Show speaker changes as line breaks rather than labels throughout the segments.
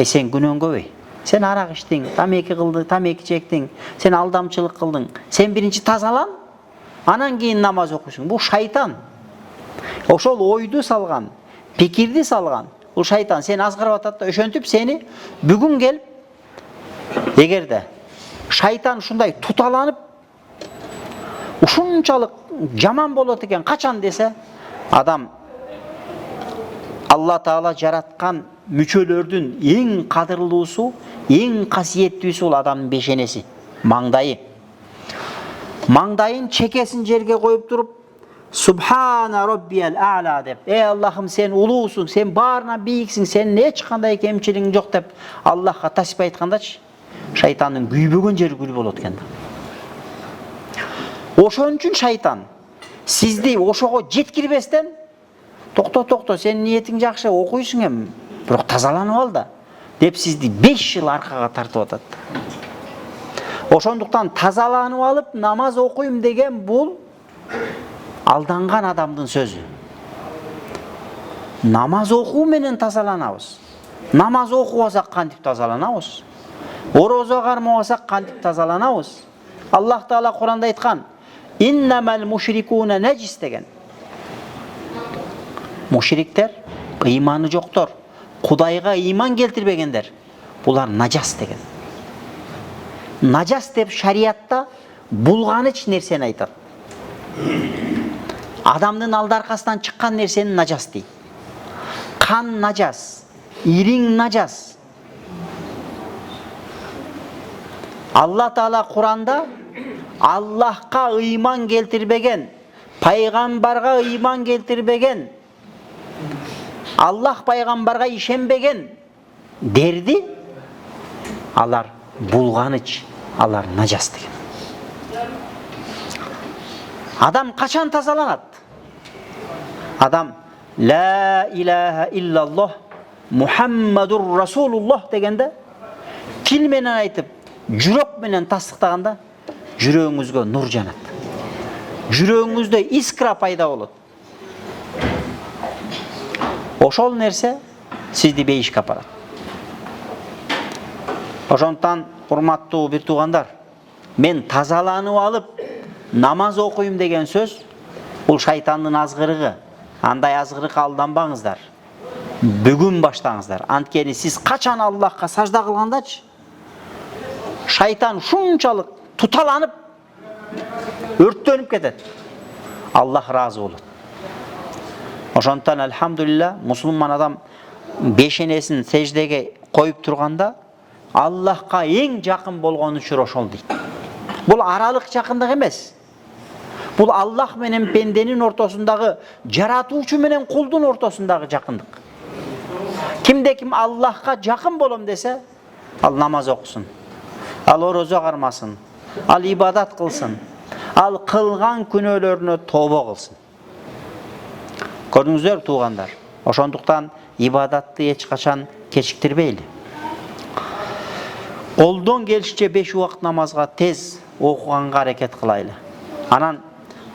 Sen günöңгөбөй. Sen arak içtin, tameki kıldın, tameki çektin, sen aldamçılık kıldın. Sen birinci tazalan, anan keyin namaz okuysun. Bu şaytan. Oşol oydu salgan, pikirdi salgan. Bu şaytan seni azgırıp atat da öşöntüp seni бүгүн gelip эгерде шайтан ушундай туталанып ушунчалык жаман болот экен качан десе, адам Алла Таала жараткан мүчөлөрдүн эң кадырлуусу, эң касиеттүүсү бул адамдын бешенеси, маңдайы. Маңдайын чекесин жерге коюп туруп, Subhana Rabbiyal A'la деп, ey Allah'ım sen ulusun, sen barına biyiksin, sen ne çıkандай kemçiliğin yok деп, Allah'a tasbih aytkandaç, şeytanın güybөгөн жери gül болот экен. Ошон үчүн шайтан сизди ошого жеткирбестен, токто, сен ниетиң жакшы, окуйсуң эми, бирок тазаланып ал да, деп сизди 5 жыл аркага тартып атат. Ошондуктан тазаланып алып намаз окуйм деген бул алданган адамдын сөзү. Намаз окуу менен тазаланабыз. Намаз окубасак кантип тазаланабыз? Орозо кармабасак кантип тазаланабыз? Аллах Таала Куранда айткан: "Иннамал мушрикуна najis" деген. Мушриктер, ыйманы жоктор, Кудайга ыйман келтирбегендер, булар najас деген. Najас деп шариатта булганыч нерсени айтат. Адамдын алды аркасынан чыккан нерсени najас дейт. Кан najас, ириң najас. Алла Таала Куранда Аллахка ыйман келтирбеген, пайгамбарга ыйман келтирбеген, Аллах пайгамбарга ишенбеген дерди, алар булганыч, алар najас деген. Адам качан тазаланат? Адам ла илаха иллаллах Мухаммадур Расулуллах дегенде, тил менен айтып, жүрөк менен тастыктаганда жүрөгүңүзгө нур жанат. Жүрөгүңүздө искра пайда болот. Ошол нерсе сизди бейишке апарат. Ошондуктан урматтуу бир туугандар, мен тазаланып алып намаз окуйм деген сөз бул шайтандын азгырыгы. Андай азгырыкка алданбаңыздар. Бүгүн баштаңыздар. Анткени сиз качан Аллахка сажда кылгандачы, шайтан шунчалык туталанып, өрттөнүп кетет. Аллах разы болот. Ошондуктан алхамдулилла, мусулман адам бешенесин сеждеге коюп турганда Аллахка эң жакын болгон учур ошол дейт. Бул аралык жакындык эмес. Бул Аллах менен пенденин ортосундагы, жаратуучу менен кулдун ортосундагы жакындык. Кимде ким Аллахка жакын болом десе, ал намаз окусун, ал орозо кармасын, ал ибадат кылсын, ал кылган күнөөлөрүнө тобо кылсын. Көрдүңүздөр туугандар, ошондуктан ибадатты эч качан кечиктирбейли. Колдон келишче 5 убакыт намазга тез окуганга аракет кылайлы. Анан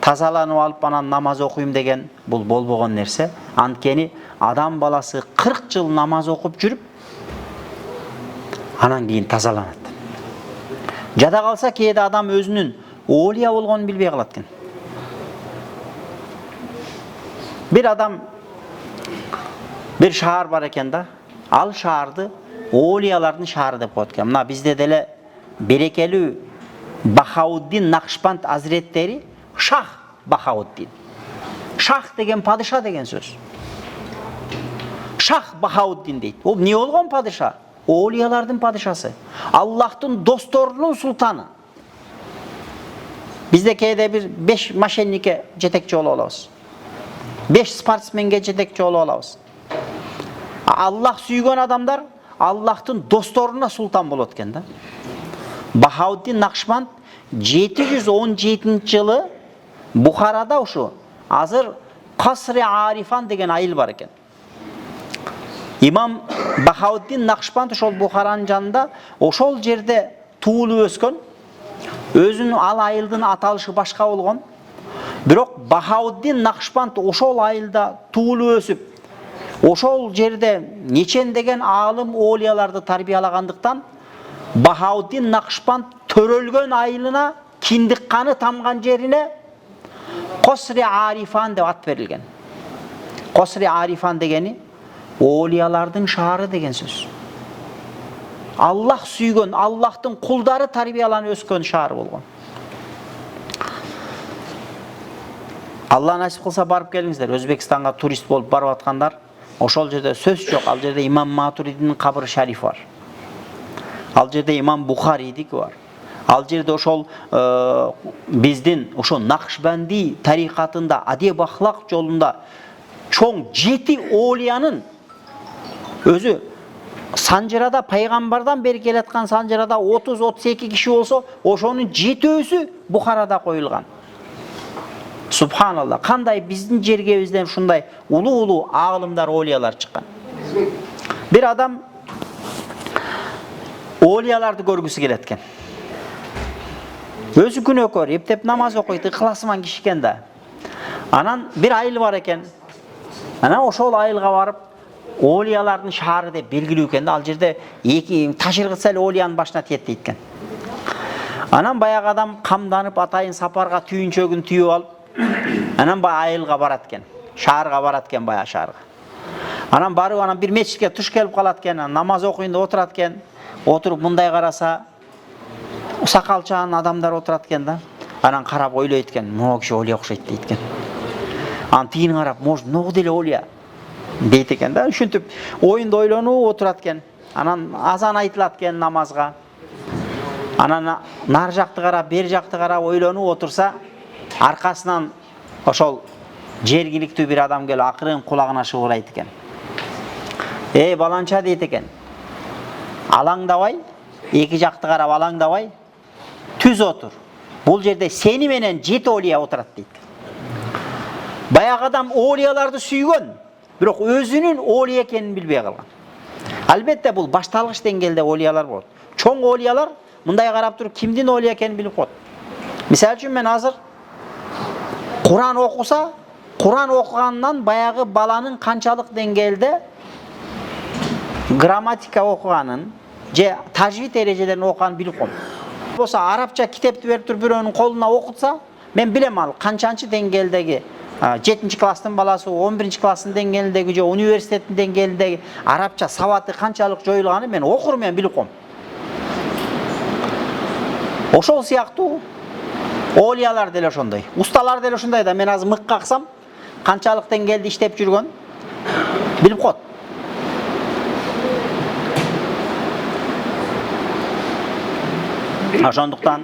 тазаланып алып анан намаз окуйм деген бул болбогон нерсе. Анткени адам баласы 40 жыл намаз окуп жүрүп, анан кийин тазаланат. Жада калса кээде адам өзүнүн олия болгонун билбей калат экен. Bir adam bir şahar бар екен да, ал шаарды олиялардын шаары деп коет экен. Мына бизде деле берекелүү Бахауддин Накшбанд азиреттери Шах Бахауддин. Шах деген падыша деген сөз. Шах Бахауддин дейт. Ол не болгон падыша? Олиялардын падышасы. Аллахтын досторунун султаны. Бизде кээде bir 5 мошенникке жетекчи болуп алабыз. 5 спортсменге жетекчи болуп алабыз. Аллах сүйгөн адамдар Аллахтын досторуна султан болот экен да. Бахауддин Накшбанд 717 жылы Бухарада ушу азыр Касри Арифан деген айыл бар экен. Имам Бахауддин Накшбанд ошол Бухаранын жанында ошол жерде туулуп өскөн. Өзүнүн ал айылдын аталышы башка болгон. Бирок Бахауддин Накшбанд ошол айылда туулуп өсүп, Ошол жерде нечен деген алым олияларды тарбиялагандыктан Бахаудин Накшбанд төрөлгөн айылына, киндик каны тамган жерине Косри Арифан деп ат берилген. Косри Арифан дегени олиялардын шаары деген сөз. Аллах сүйгөн, Аллахтын кулдары тарбияланып өскөн шаар болгон. Алла насип кылса барып келиңиздер. Өзбекстанга турист болуп барып аткандар, ошол жерде сөз жок. Ал жерде имам Матуридинин кабры шариф бар. Ал жерде имам Бухаридики бар. Ал жерде ошол биздин ошо Накшбанди тарикатында адеп ахлак жолунда чоң 7 олиянын өзү Санжырада пайгамбардан бери келаткан Санжырада 30-32 киши болсо, ошонун 7-өсү Бухарада коюлган. Субханалла, кандай биздин жергебизден ушундай улуу аалымдар, олиялар чыккан. Бир адам олияларды көргүсү келет экен. Өзү күнөөкөр, эптеп намаз окуйт, ыхласыман киши экен да. Анан бир айыл бар экен. Анан ошол айылга барып, олиялардын шаары деп белгилүү экен да. Ал жерде эки ташыргыца эле олиянын башына тиет дейт экен. Анан баягы адам камданып, атайын сапарга түйүнчөгүн түйүп алып, анан айылга барат экен. Шаарга барат экен, баягы шаарга. Анан барып, анан бир мечитке туш келип калат экен, намаз окуйын деп отурат экен. Отуруп мындай караса, сакалчан адамдар отурат экен да. Анан карап ойлойт экен, могу киши олия окшойт дейт экен. Анан тигини карап, может, могу деле олия дейт экен да. Ушинтип оюнда ойлонуп отурат экен. Анан азан айтылат экен намазга. Анан нар жакты карап, бер жакты карап ойлонуп отурса, аркасынан ошол жергиликтүү бир адам келип акырын кулагына шыбырлайт экен. Эй баланча дейт экен. Алаңдабай, эки жакты карап алаңдабай, түз отур. Бул жерде сени менен 7 олия отурат дейт. Баягы адам олияларды сүйгөн, бирок өзүнүн олия экенин билбей калган. Албетте бул башталгыч деңгээлде олиялар болот. Чоң олиялар мындай карап туруп кимдин олия экенин билип коет. Мисалы үчүн мен азыр Куран окуса, Куран окугандан баягы баланын канчалык деңгээлде грамматика окуганын же тажвид эрежелерин окуганын билип коем. Болсо арабча китепти берип туруп бирөөнүн колуна окутса, мен билем ал канчанчы деңгээлдеги 7-класстын баласы, 11-класстын деңгээлиндеги же университеттин деңгээлиндеги арабча сабаты канчалык жоюлганын мен окурум, мен билип коем. Ошол сыяктуу олиялар деле ошондой. Усталар деле ошондой да. Мен азыр мык каксам, канчалык деңгээлде иштеп жүргөн билип коет. Ошондуктан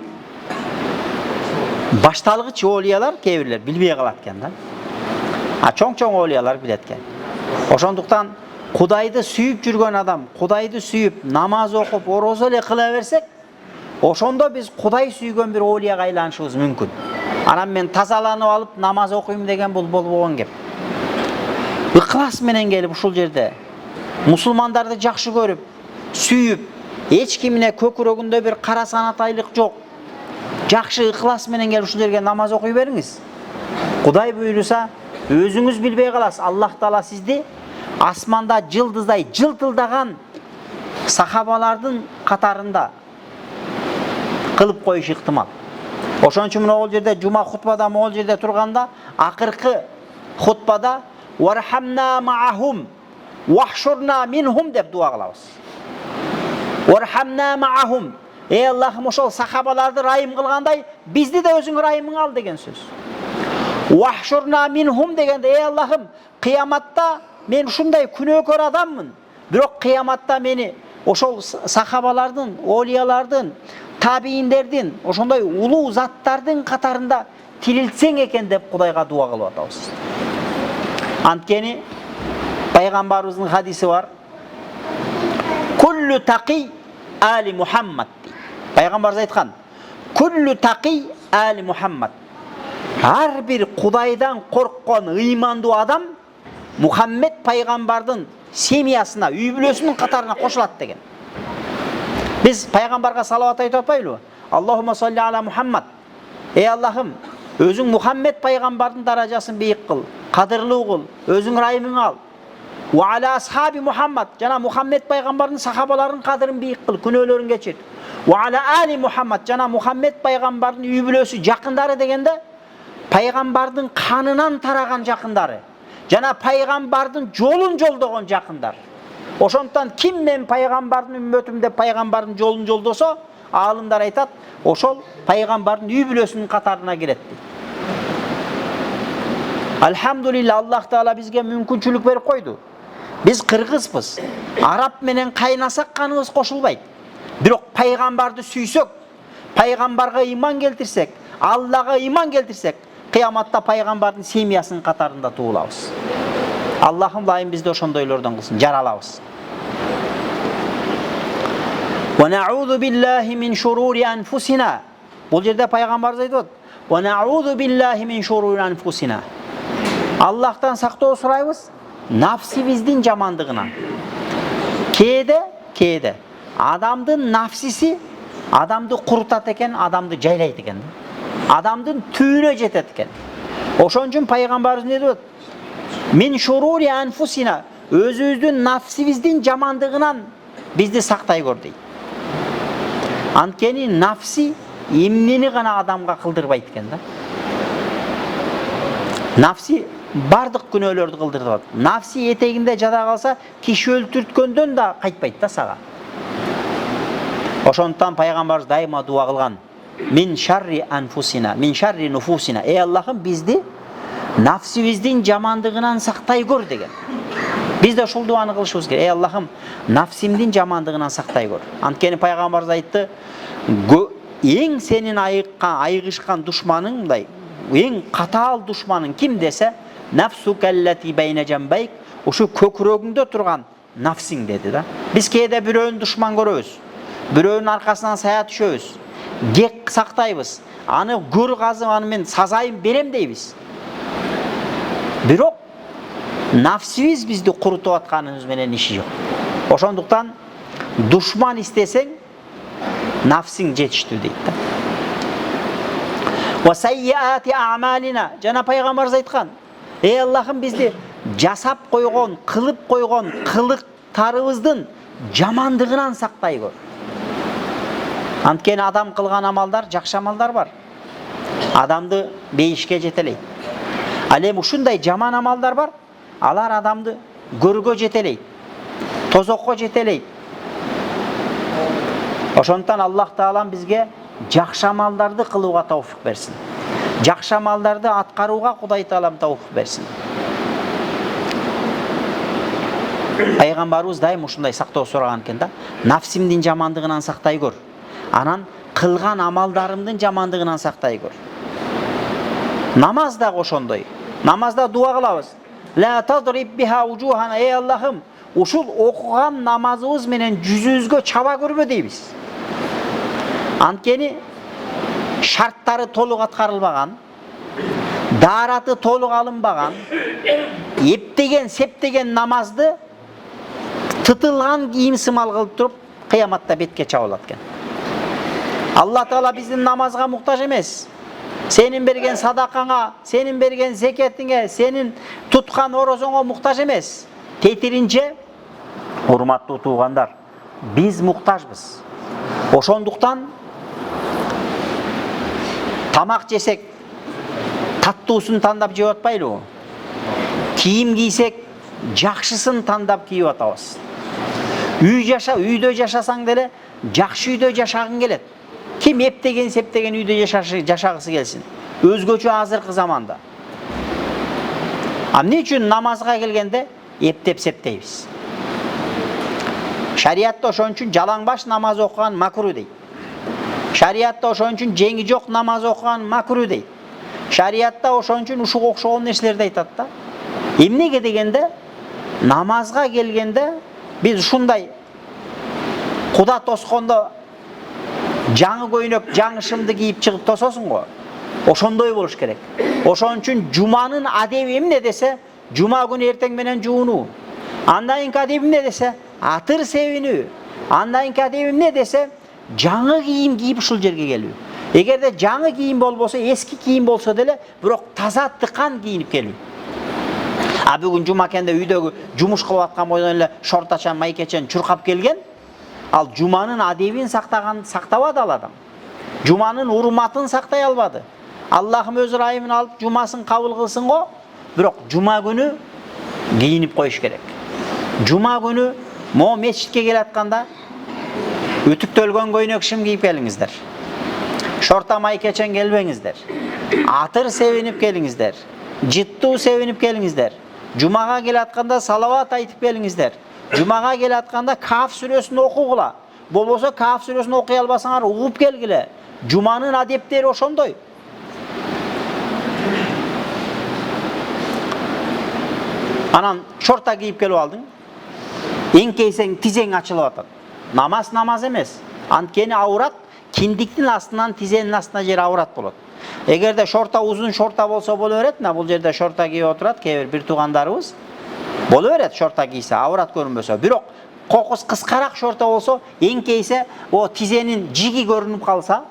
башталгыч олиялар кээ бирлер билбей калат экен да. Чоң олиялар билет экен. Ошондуктан Кудайды сүйүп жүргөн адам, Кудайды сүйүп, намаз окуп, орозо эле кыла берсек, ошондо биз Кудай сүйгөн бир олияга айланышыбыз мүмкүн. Анан мен тазаланып алып намаз окуйм деген бул болбогон кеп. Ыхлас менен келип ушул жерде мусулмандарды жакшы көрүп, сүйүп, эч кимине көкүрөгүндө бир кара санатайлык жок. Жакшы ыхлас менен келип ушул жерге намаз окуй бериңиз. Кудай буйруса, өзүңүз билбей каласыз. Аллах Таала сизди асманда жылдыздай жылтылдаган сахабалардын катарында кылып коюш ыктымал. Ошон үчүн могул жерде жума хутбада могул жерде турганда акыркы хутбада вархамна маахум вахшурна минхум деп дуа кылабыз. Вархамна маахум. Эй Аллахым, ошол сахабаларды райым кылгандай, бизди да өзүң райымың ал деген сөз. Вахшурна минхум дегенде, эй Аллахым, кыяматта мен ушундай күнөөкөр адаммын. Бирок кыяматта мени ошол сахабалардын, олиялардын, табииндердин, ошондой улуу заттардын катарында тирилтсең экен деп Кудайга дуа кылып атабыз. Анткени пайгамбарыбыздын хадиси бар. Куллу тaqi али Мухаммад. Пайгамбарыбыз айткан, куллу тaqi али Мухаммад. Ар бир Кудайдан корккон ыймандуу адам Мухаммед пайгамбардын семьясына, үй бүлөсүнүн катарына кошулат деген. Биз пайгамбарга салават айтып атпайлыбы? Аллахумма салли ала Мухаммад. Эй Аллахым, өзүң Мухаммед пайгамбардын даражасын бийик кыл, кадырлуу кыл, өзүң райымың ал. Wa ala ashabi Muhammad, jana Muhammed paygambardын сахабаларынын кадырын бийик кыл, күнөөлөрүн кечир. Wa ala ali Muhammad, jana Muhammed paygambардын үй бүлөсү, жакындары дегенде пайгамбардын канынан тараган жакындары, жана пайгамбардын жолун жолдогон жакындар. Ошондуктан ким мен пайгамбардын үммөтүм деп пайгамбардын жолун жолдосо, алымдар айтат, ошол пайгамбардын үй бүлөсүнүн катарына кирет. Алхамдулилла, Аллах Таала бизге мүмкүнчүлүк берип койду. Биз кыргызбыз. Араб менен кайнасак каныбыз кошулбайт. Бирок пайгамбарды сүйсөк, пайгамбарга ыйман келтирсек, Аллага ыйман келтирсек, кыяматта пайгамбардын семьясынын катарында туулабыз. Аллахым лайым бизди ошондойлордон кылсын, жаралабыз. Wa na'udhu billahi min shururi anfusina. Бул жерде пайгамбарыбыз айтат: "Wa na'udhu billahi min shururi anfusina." Аллахтан сактоо сурайбыз нафсибиздин жамандыгынан. Кээде адамдын нафсиси адамды курутат экен, адамды жайлайт экен. Адамдын түбүнө жетет экен. Ошон үчүн пайгамбарыбыз не дейт? Min shururi anfusina. Өзүбүздүн нафсибиздин жамандыгынан бизди сактай көр дейт. Анткени нафси эмнени гана адамга кылдырбайт экен да. Нафси бардык күнөөлөрдү кылдырат. Нафси этегинде жада калса, киши өлтүрткөндөн да кайтпайт да сага. Ошондуктан пайгамбарыбыз дайыма дуа кылган: "Min sharri anfusina, min sharri nufusina." Ey Аллахым, бизди нафсибиздин жамандыгынан сактай көр деген. Биз да ушул дуаны кылышыбыз керек. Ey Аллахым, нафсимдин жамандыгынан сактай көр. Анткени пайгамбарыбыз айтты: "Эң сенин айгышкан душманың, мындай, эң катаал душманың ким десе, нафсукаллати байна жамбайк, ушу көкүрөгүңдө турган нафсиң" деди да. Биз кээде бирөөнү душман көрөбүз. Бирөөнүн аркасынан сая түшөбүз. Кек сактайбыз. Аны көр казып, аны мен сазайын берем дейбиз. Бирок нафсибиз бизди курутуп атканыбыз менен иши жок. Ошондуктан душман истесең, нафсиң жетиштүү дейт да. Wa sayyiati a'malina. Жана пайгамбарыбыз айткан: "Ey Аллахым, бизди жасап койгон, кылып койгон кылыктарыбыздын жамандыгынан сактай көр." Анткени адам кылган амалдар, жакшы амалдар бар. Адамды бейишке жетелейт. Ал эми ушундай жаман амалдар бар, алар адамды көргө жетелейт, тозокко жетелейт. Ошондуктан Аллах Таалам бизге жакшы амалдарды кылууга тауфик берсин. Жакшы амалдарды аткарууга Кудай Таалам тауфик берсин. Пайгамбарыбыз дайым ушундай сактоо сураган экен да. Нафсимдин жамандыгынан сактай көр. Анан кылган амалдарымдын жамандыгынан сактай көр. Намаз да ошондой. Намазда дуа кылабыз. La tadrib biha wujuhana. Ey Аллахым, ушул окуган намазыбыз менен жүзүбүзгө чаба көрбө дейбиз. Анткени шарттары толук аткарылбаган, даараты толук алынбаган, эптеген, септеген намазды тытылган кийим сымал кылып туруп, кыяматта бетке чабылат экен. Алла Таала биздин намазга муктаж эмес. Сенин берген садакаңа, сенин берген зекетиңе, сенин туткан орозоңо муктаж эмес. Тетиринче, урматтуу туугандар, биз муктажбыз. Ошондуктан тамак жесек, таттуусун тандап жеп атпайлыбы? Кийим кийсек, жакшысын тандап кийип атабыз. Үйдө жашасаң деле, жакшы үйдө жашагың келет. Ким эптеген, септеген үйдө жашагысы келсин. Өзгөчө азыркы заманда. Эмне үчүн намазга келгенде эптеп септейбиз? Шариатта ошон үчүн жалаң баш намаз окуган макру дейт. Шариатта ошон үчүн жеңи жок намаз окуган макру дейт. Шариатта ошон үчүн ушуга окшогон нерселерди айтат да. Эмнеге дегенде, намазга келгенде биз ушундай Куда тоскондо жаңы көйнөк, жаңы шымды кийип чыгып тососуң го. Ошондой болуш керек. Ошон үчүн жуманын адеби эмне десе, жума күнү эртең менен жуунуу. Андан кийинки адеби эмне десе, атыр себинүү. Андан кийинки адеби эмне десе, жаңы кийим кийип ушул жерге келүү. Эгерде жаңы кийим болбосо, эски кийим болсо деле, бирок таза тыкан кийинип келүү. Бүгүн жума кенде үйдөгү жумуш кылып аткан бойдон эле шортачан, майкечен чуркап келген. Ал жуманын адебин сактабады ал адам. Жуманын урматын сактай албады. Аллахым өз ырайымын алып жумасын кабыл кылсын го. Бирок жума күнү кийинип коюш керек. Жума күнү мо мечитке келатканда үтүктөлгөн көйнөк шим кийип келиңиздер. Шорта майкечен келбеңиздер. Атыр себинип келиңиздер. Жыттуу себинип келиңиздер. Жумага келатканда салават айтып келиңиздер. Жумага келатканда Каф сүрөсүн окугула. Болбосо Каф сүрөсүн окуй албасаңар угуп келгиле. Жуманын адептери ошондой. Анан шорта кийип келип алдың. Эңкейсең тизең ачылып атат. Намаз эмес. Анткени аурат киндиктин астынан тизенин астына жер аурат болот. Эгерде шорта узун шорта болсо боло берет, бул жерде шорта кийип отурат, кээ бир туугандарыбыз. Боло берет шорта кийсе, аурат көрүнбөсө. Бирок кокус кыскараак шорта болсо, эңкейсе, о тизенин жиги көрүнүп калса,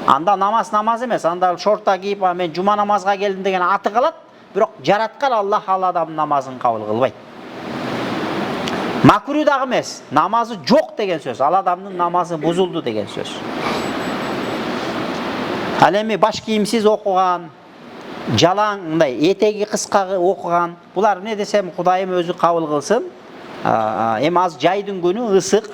анда намаз эмес. Анда шорта кийип, мен жума намазга келдим деген аты калат, бирок жараткан Аллах ал адамдын намазын кабыл кылбайт. Макру дагы эмес, намазы жок деген сөз. Ал адамдын намазы бузулду деген сөз. Ал эми баш кийимсиз окуган, жалаң, мындай этеги кыска окуган, булар эмне десем Кудайым өзү кабыл кылсын. Эми аз жайдын күнү ысык,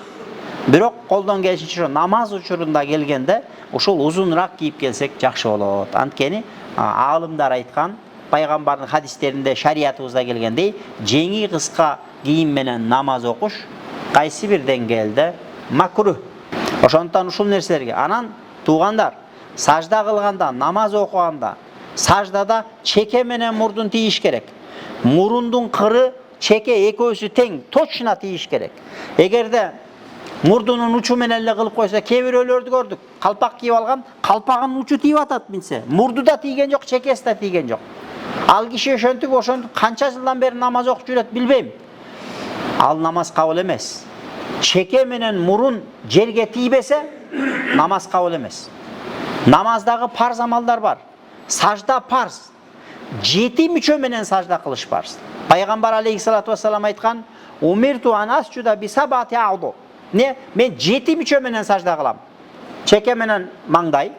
бирок колдон келишинче намаз учурунда келгенде ушул узунураак кийип келсек жакшы болот. Анткени аалымдар айткан, пайгамбардын хадистеринде, шариятыбызда келгендей, жеңи кыска кийим менен намаз окуш кайсы бир деңгээлде макруh. Ошондуктан ушул нерселерге анан туугандар сажда кылганда, намаз окуганда, саждада чеке менен мурдун тийиш керек. Мурундун кыры, чеке экөөсү тең, точно тийиш керек. Эгерде мурдунун учу менен эле кылып койсо, кээ бирөөлөрдү көрдүк. Калпак кийип алган, калпагынын учу тийип атат минсе. Мурду да тийген жок, чекеси да тийген жок. Ал киши ошентип канча жылдан бери намаз окуп жүрөт билбейм. Ал намаз кабыл эмес. Чеке менен мурун жерге тийбесе, намаз кабыл эмес. Намаздагы парз амалдар бар. Сажда парз. 7 мүчө менен сажда кылыш парз. Пайгамбар алейхиссалату вассалам айткан: "Умирту ан асджуда би сабати а'ду." Мен 7 мүчө менен сажда кылам. Чеке менен маңдай,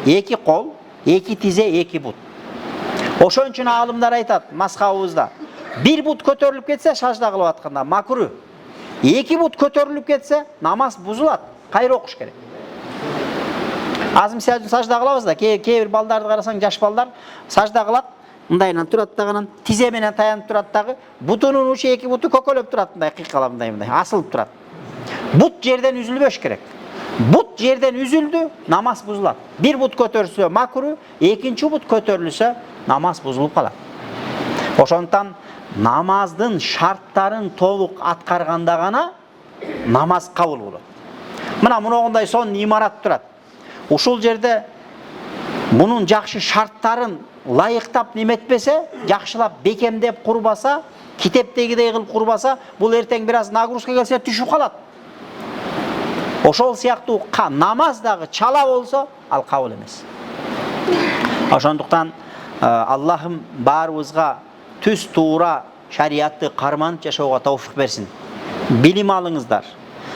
2 кол, 2 тизе, 2 бут. Ошон үчүн аалымдар айтат мазхабыбызда: 1 бут көтөрүлүп кетсе сажда кылып атканда макруh. 2 бут көтөрүлүп кетсе намаз бузулат, кайра окуш керек. Аз мисалы үчүн сажда кылабыз да, кээ бир балдарды карасаң, жаш балдар сажда кылат, мындайынан турат дагы, тизе менен таянып турат дагы, бутунун учу 2 буту көкөлөп турат, мындай кыйкалап мындай асылып турат. Бут жерден үзүлбөш керек. Бут жерден үзүлдү, намаз бузулат. 1 бут көтөрүлсө макруh, 2 бут көтөрүлсө намаз бузулуп калат. Ошондуктан намаздын шарттарын толук аткарганда гана намаз кабыл болот. Мына мындай сонун имарат турат. Ушул жерде мунун жакшы шарттарын лайыктап неметпесе, жакшылап бекемдеп курбаса, китептегидей кылып курбаса, бул эртең бир аз нагрузка келсе түшүп калат. Ошол сыяктуу намаз дагы чала болсо, ал кабыл эмес. Ошондуктан Аллахым баарыбызга түз туура шариятты карманып жашоого тауфик берсин. Билим алыңыздар.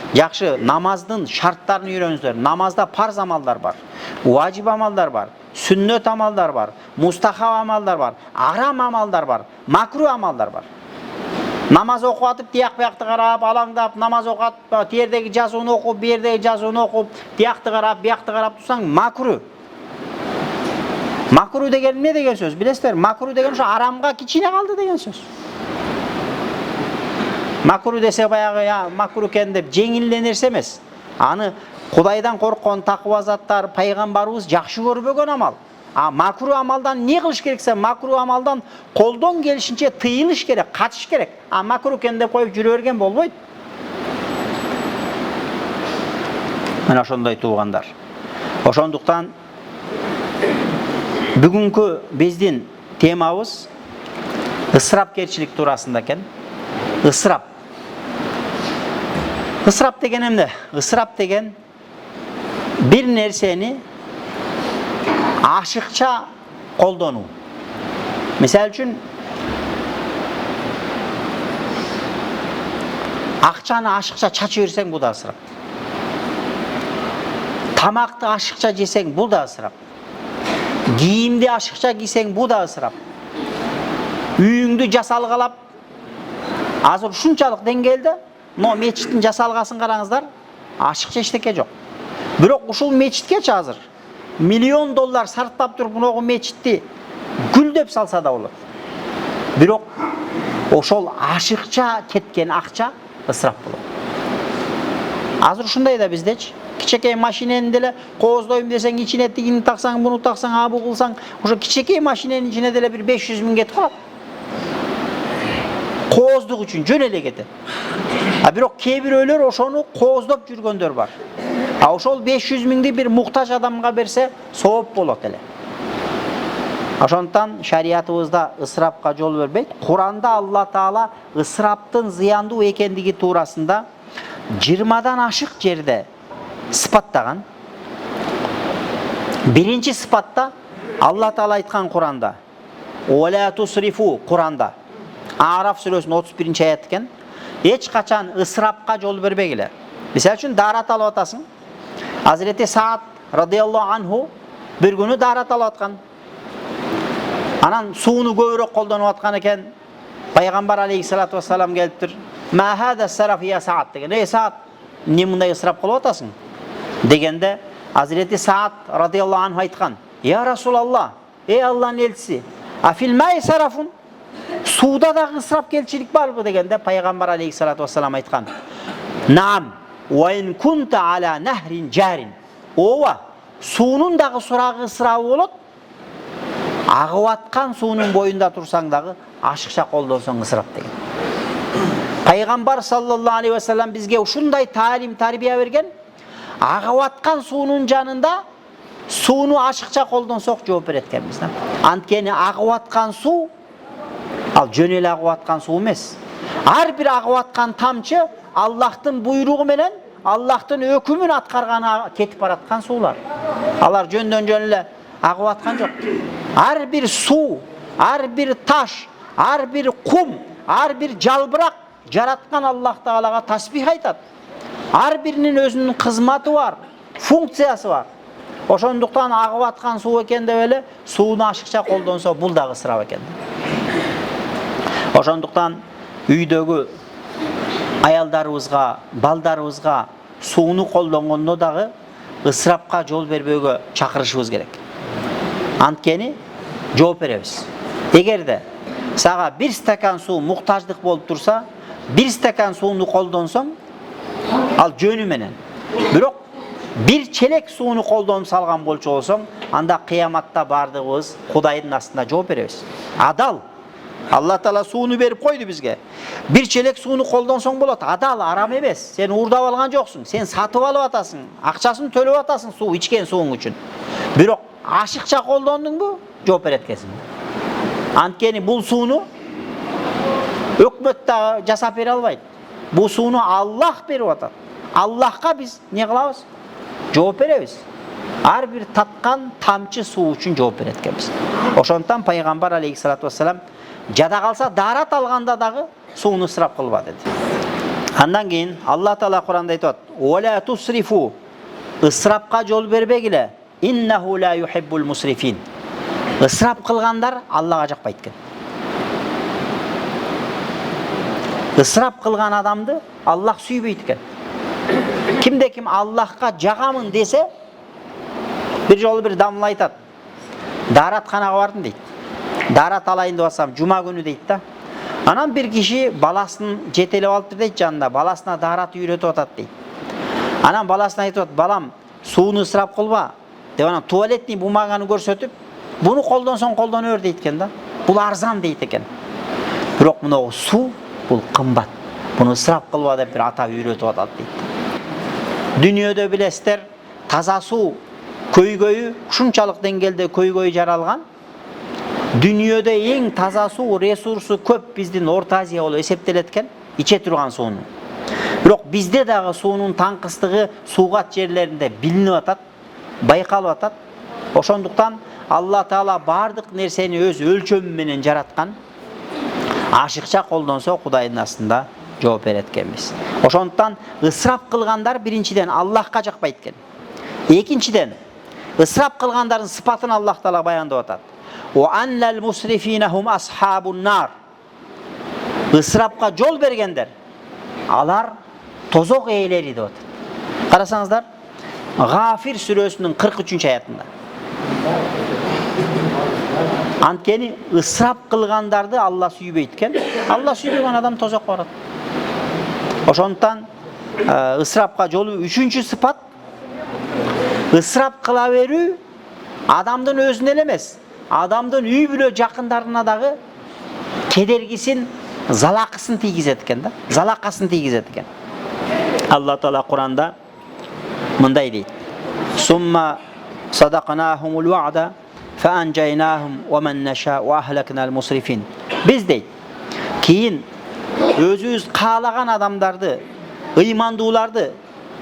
Жакшы намаздын шарттарын үйрөнүңүздөр. Намазда парз амалдар бар, важип амалдар бар, сүннөт амалдар бар, мустахаб амалдар бар, арам амалдар бар, макруh амалдар бар. Намаз окуп атып, тияк-биякты карап, алаңдап, намаз окуп, тиердеги жазууну окуп, биердеги жазууну окуп, тиякты карап, биякты карап турсаң макруh. Макруh деген эмне деген сөз? Билесиздер, макруh деген ошо арамга кичине калды деген сөз. Макруh десе баягы макруh экен деп жеңил нерсе эмес. Аны Кудайдан корккон такыба заттар, пайгамбарыбыз жакшы көрбөгөн амал. Макруh амалдан эмне кылыш керексе, макруh амалдан колдон келишинче тыйылыш керек, качыш керек. Макруh экен деп коюп жүрө берген болбойт. Мына ошондой туугандар. Ошондуктан бүгүнкү биздин темабыз ысырапкерчилик туурасында экен. Ысырап. Ысырап деген эмне? Ысырап деген бир нерсени ашыкча колдонуу. Мисалы үчүн Акчаны ашыкча чача берсең, бул да ысырап. Тамакты ашыкча жесең, бул да ысырап. Кийимди ашыкча кийсең, бул да ысырап. Үйүңдү жасалгалап, азыр ушунчалык деңгээлде, но мечиттин жасалгасын караңыздар, ашыкча эчтеке жок. Бирок ушул мечитке азыр $1 миллион сарптап туруп, муногу мечитти гүлдөп салса да болот. Бирок ошол ашыкча кеткен акча ысырап болот. Азыр ушундай да биздечи. Кичекей машинени деле кооздойм десең, ичине тигини таксаң, буну таксаң, абы кылсаң, ошо кичекей машиненин ичине деле бир 500 000 кетип калат. Кооздук үчүн жөн эле кетет. Бирок кээ бирөөлөр ошону кооздоп жүргөндөр бар. Ошол 500 000-ди бир муктаж адамга берсе, сооп болот эле. Ошондуктан шариятыбызда ысырапка жол бербейт. Куранда Алла Таала ысыраптын зыяндуу экендиги туурасында 20дан ашык жерде сыпаттаган. Биринчи сыпатта Алла Таала айткан Куранда, "Уала тусрифу" Куранда. Араф сүрөсүнүн 31 аят экен. Эч качан ысырапка жол бербегиле. Мисалы үчүн дарат алып атасың. Hazreti Sa'd radıyallahu anhu bir günü darat alып аткан. Анан сууну көбүрөөк колдонуп аткан экен. Пайгамбар алейхиссалату вассалам келиптир. "Ма хада сараф я Сa'д" деген. "Ey Sa'd, эмне мындай ысырап кылып атасың?" дегенде Hazreti Sa'd radıyallahu anhu айткан: "Я Расулаллах, ey Алланын элчиси, афил май сарафун?" Сууда дагы ысырап келчилик барбы дегенде Пайгамбар алейхиссалату вассалам айткан: "Наам, ва ин кунта ала нахрин жарин." Ооба, суунун дагы сурагы ысырабы болот. Агып аткан суунун боюнда турсаң дагы ашыкча колдонсоң ысырап деген. Пайгамбар саллаллаху алейхи ва саллям бизге ушундай таалим, тарбия берген. Агып аткан суунун жанында сууну ашыкча колдонсок жооп берет экенбиз. Анткени агып аткан суу ал жөн эле агып аткан суу эмес. Ар бир агып аткан тамчы Аллахтын буйругу менен, Аллахтын өкүмүн аткарганы кетип бараткан суулар. Алар жөндөн жөн эле агып аткан жок. Ар бир суу, ар бир таш, ар бир кум, ар бир жалбырак жараткан Аллах Таалага тасбих айтат. Ар биринин өзүнүн кызматы бар, функциясы бар. Ошондуктан агып аткан суу экен деп эле сууну ашыкча колдонсо бул дагы ысырап экен. Ошондуктан үйдөгү аялдарыбызга, балдарыбызга сууну колдонгондо дагы ысырапка жол бербөөгө чакырышыбыз керек. Анткени жооп беребиз. Эгерде сага 1 стакан суу муктаждык болуп турса, 1 стакан сууну колдонсоң, ал жөнү менен. Бирок 1 челек сууну колдонуп салган болчу болсоң, анда кыяматта бардыгыбыз Кудайдын астында жооп беребиз. Адал. Алла Таала сууну берип койду бизге. 1 челек сууну колдонсоң болот. Адал, арам эмес. Сен уурдап алган жоксуң. Сен сатып алып атасың. Акчасын төлөп атасың суу ичкен сууң үчүн. Бирок ашыкча колдондуңбу? Жооп берет экенсиң. Анткени бул сууну өкмөт да жасап бере албайт. Бул сууну Аллах берип атат. Аллахка биз не кылабыз? Жооп беребиз. Ар бир таткан тамчы суу үчүн жооп берет экенбиз. Ошондуктан Пайгамбар алейхиссалату вассалам жада калса дарат алганда дагы сууну ысырап кылба деди. Андан кийин Алла Таала Куранда айтат: "Уала тусрифу" ысырапка жол бербегиле. "Иннаху ла юхиббул мусрифин" ысырап кылгандар Аллага жакпайт экен. Ысырап кылган адамды Аллах сүйбөйт экен. Кимде ким Аллахка жагамын десе, бир жолу бир дамыл айтат. Даратканага бардым дейт. Дарат алайын деп атсам, жума күнү дейт да. Анан бир киши баласын жетелеп алыптыр дейт жанында, баласына дарат үйрөтүп атат дейт. Анан баласына айтып атат: "Балам, сууну ысырап кылба" деп анан туалетный бумаганы көрсөтүп, "Буну колдонсоң колдоно бер" дейт экен да. Бул арзан дейт экен. Бирок мына суу бул кымбат. Буну ысырап кылба деп бир ата үйрөтүп атат дейт. Дүйнөдө билесиздер, таза суу көйгөйү ушунчалык деңгээлде көйгөйү жаралган. Дүйнөдө эң таза суу ресурсу көп биздин Орто Азия болуп эсептелет экен, иче турган сууну. Бирок бизде дагы суунун таңкыстыгы суугат жерлеринде билинип атат, байкалып атат. Ошондуктан Алла Таала бардык нерсени өз өлчөмү менен жараткан. Ашыкча колдонсо Кудайдын астында жооп берет экенбиз. Ошондуктан ысырап кылгандар биринчиден Аллахка жакпайт экен. Экинчиден ысырап кылгандардын сыпатын Аллах Таала баяндап атат. Ва аннал мусрифина хум асхабун нар. Ысырапка жол бергендер алар тозок ээлери деп атат. Карасаңыздар, Гафир сүрөсүнүн 43-аятында. Анткени ысырап кылгандарды Алла сүйбөйт экен. Алла сүйбөгөн адам тозокко барат. Ошондуктан ысырапка жолу үчүнчү сыпат ысырап кыла берүү адамдын өзүнө эле эмес, адамдын үй бүлө жакындарына дагы кедергисин, залакысын тийгизет экен да. Залакасын тийгизет экен. Алла Таала Куранда мындай дейт: "Сумма садакнахумул вa'да фаанжайнахум ва ман наша ва ахлакнал мусрифин." Биз дейт, кийин өзүбүз каалаган адамдарды, ыймандууларды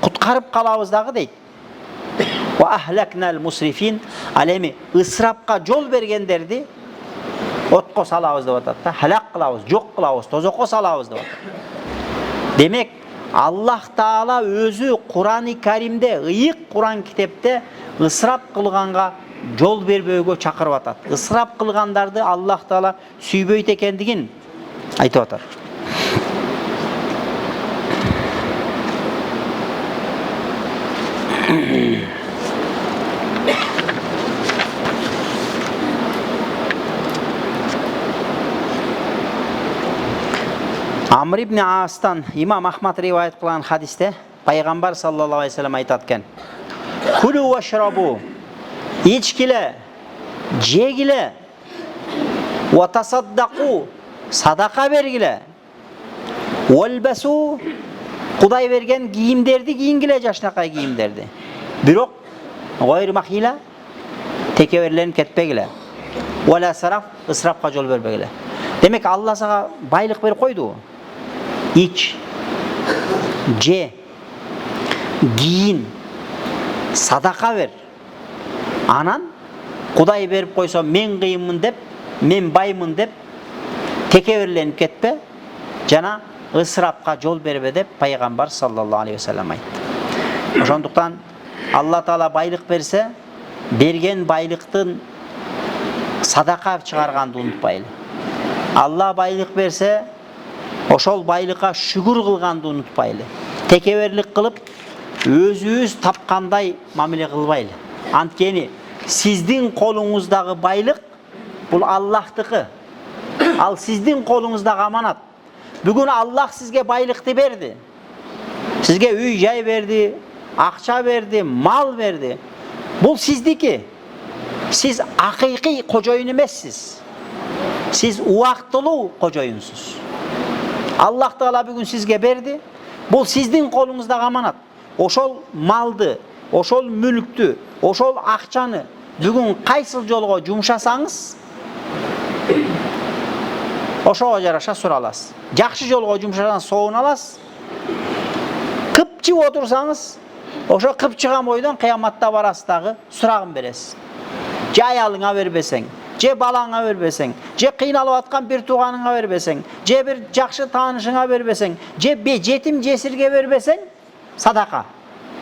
куткарып калабыз дагы дейт. Ва ахлакнал мусрифин, ал эми ысырапка жол бергендерди отко салабыз деп атат да. Халак кылабыз, жок кылабыз, тозокко салабыз деп атат. Демек, Аллах Таала өзү Кур'ан-ы Каримде, ыйык Кур'ан китепте ысырап кылганга жол бербөөгө чакырып атат. Ысырап кылгандарды Аллах Таала сүйбөйт экендигин айтып атат. Амр ибн Астан имам Ахмад риваят кылган хадисте пайгамбар саллаллаху алейхи вассалам айтат экен: "Кулу вашрабу", ичкиле, жегиле, ва тасаддаку, садака бергиле, валбасу, Кудай берген кийимдерди кийингиле, жашнакай кийимдерди. Бирок гайр махила, текеберленип кетпегиле. Вала сараф, ысырапка жол бербегиле. Демек, Алла сага байлык берип койду. Ич, же, кийин, садака бер. Анан Кудай берип койсо мен кыйынмын деп, мен баймын деп текеберленип кетпе, жана ысырапка жол бербе деп пайгамбар саллаллаху алейхи вассалам айтты. Ошондуктан Алла Таала байлык берсе, берген байлыктын садака чыгарганды унутпайлы. Алла байлык берсе, ошол байлыкка шүгүр кылганды унутпайлы. Текеберлик кылып, өзүбүз тапкандай мамиле кылбайлы. Анткени сиздин колуңуздагы байлык бул Аллахтыкы. Ал сиздин колуңуздагы аманат. Бүгүн Аллах сизге байлыкты берди. Сизге үй жай берди, акча берди, мал берди. Бул сиздики. Сиз акыйкый кожоюн эмессиз. Сиз убактылуу кожоюнсуз. Аллах Таала бүгүн сизге берди. Бул сиздин колуңуздагы аманат. Ошол малды, ошол мүлктү, ошол акчаны бүгүн кайсыл жолго жумшасаңыз, ошого жараша сура аласыз. Жакшы жолго жумшасаңыз соон аласыз. Кыпчып отурсаңыз, ошо кыпчыган бойдон кыяматта барасыз дагы сурагын бересиз. Же аялыңа бербесең, же балаңа бербесең, же кыйналып аткан бир тууганыңа бербесең, же бир жакшы таанышыңа бербесең, же жетим жесирге бербесең, садака.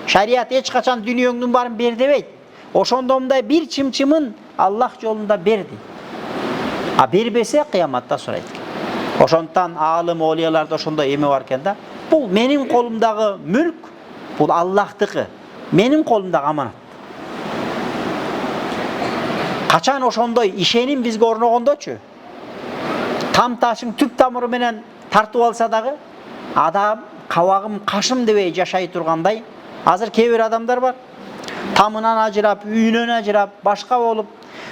Шарият эч качан дүнүйөңдүн баарын бер дебейт. Ошондо мындай бир чымчымын Аллах жолунда берди. А бербесе кыяматта сурайт. Ошондуктан аалым олияларда ошондой эме бар экен да. Бул менин колумдагы мүлк, бул Аллахтыкы. Менин колумдагы аманат. Качан ошондой ишеним бизге орногондочу, там ташың түп тамыры менен тартып алса дагы, адам кабагым кашым дебей жашай тургандай, азыр кээ бир адамдар бар. Тамынан ажырап, үйүнөн ажырап, башка болуп,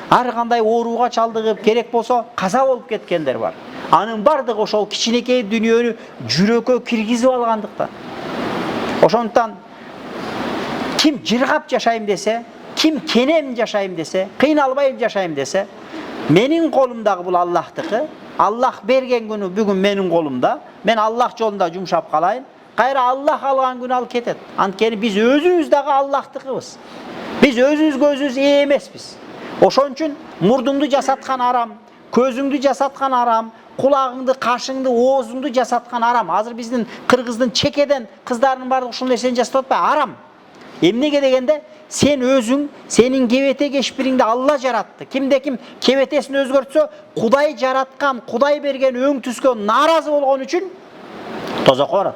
ар кандай ооруга чалдыгып, керек болсо каза болуп кеткендер бар. Анын бардыгы ошол кичинекей дүнүйөнү жүрөккө киргизип алгандыктан. Ошондуктан ким жыргап жашайм десе, ким кенем жашайм десе, кыйналбай жашайм десе, менин колумдагы бул Аллахтыкы. Аллах берген күнү бүгүн менин колумда. Мен Аллах жолунда жумшап калайын. Кайра Аллах алган күнү ал кетет. Анткени биз өзүбүз дагы Аллахтыкыбыз. Биз өзүбүзгө өзүбүз ээ эмеспиз. Ошон үчүн мурдуңду жасаткан арам, көзүңдү жасаткан арам, құлағыңды, қашыңды, оозуңду жасатқан арам. Азыр биздин Кыргыздын чекеден кыздарынын баардыгы ушул нерсени жасап атпайбы? Арам. Эмнеге дегенде, сен өзүң, сенин кебете кешпириңди Алла жаратты. Кимде ким кебетесин өзгөртсө, Кудай жараткан, Кудай берген өң түскө наразы болгон үчүн тозокко барат.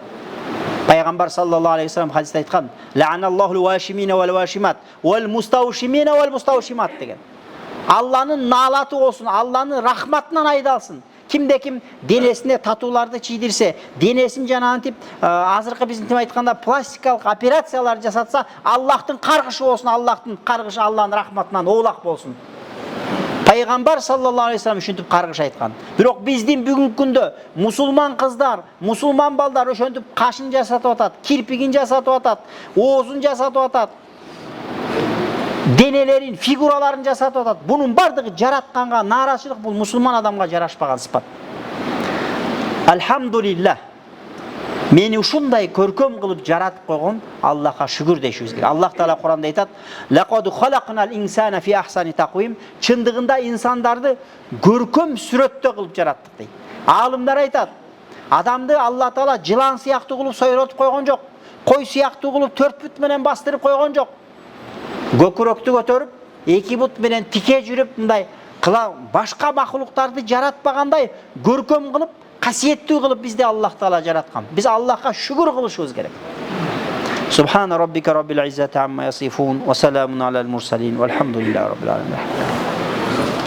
Пайгамбар саллаллаху алейхи вассалам хадисте айткан: "Ла'аналлахул вашимина вал вашимат, вал мустаушимина вал мустаушимат" деген. Алланын налаты болсун, Алланын рахматынан айдалсын. Кимде ким денесине татууларды чийдирсе, денесин жанагынтип азыркы биздин тим айтканда пластикалык операциялар жасатса, Аллахтын каргышы болсун, Аллахтын каргышы Алланын рахматынан оолак болсун. Пайгамбар саллаллаху алейхи вассалам ушинтип каргыш айткан. Бирок биздин бүгүнкү күндө мусулман кыздар, мусулман балдар ошентип кашын жасатып атат, кирпигин жасатып атат, оозун жасатып атат, денелерин, фигураларын жасатып атат. Бунун бардыгы жаратканга нааразычылык, бул мусулман адамга жарашпаган сыпат. Алхамдулиллах. Мени ушундай көркөм кылып жаратып койгон Аллахка шүгүр дешибиз керек. Аллах Таала Куранда айтат: "Лакад халакнал инсана фи ахсани тaqвим". Чындыгында инсандарды көркөм сүрөттө кылып жараттык дейт. Алымдар айтат: адамды Алла Таала жылан сыяктуу кылып сойротуп койгон жок. Кой сыяктуу кылып 4 бут менен бастырып койгон жок. Көкүрөктү көтөрүп, 2 бут менен тике жүрүп, мындай кыла башка махлуктарды жаратпагандай көркөм кылып, касиеттүү кылып бизди Аллах Таала жараткан. Биз Аллахка шүгүр кылышыбыз керек. Субхана роббика роббил иззати амма ясифун ва саламун алал мурсалин валхамдулиллахи роббил аламин.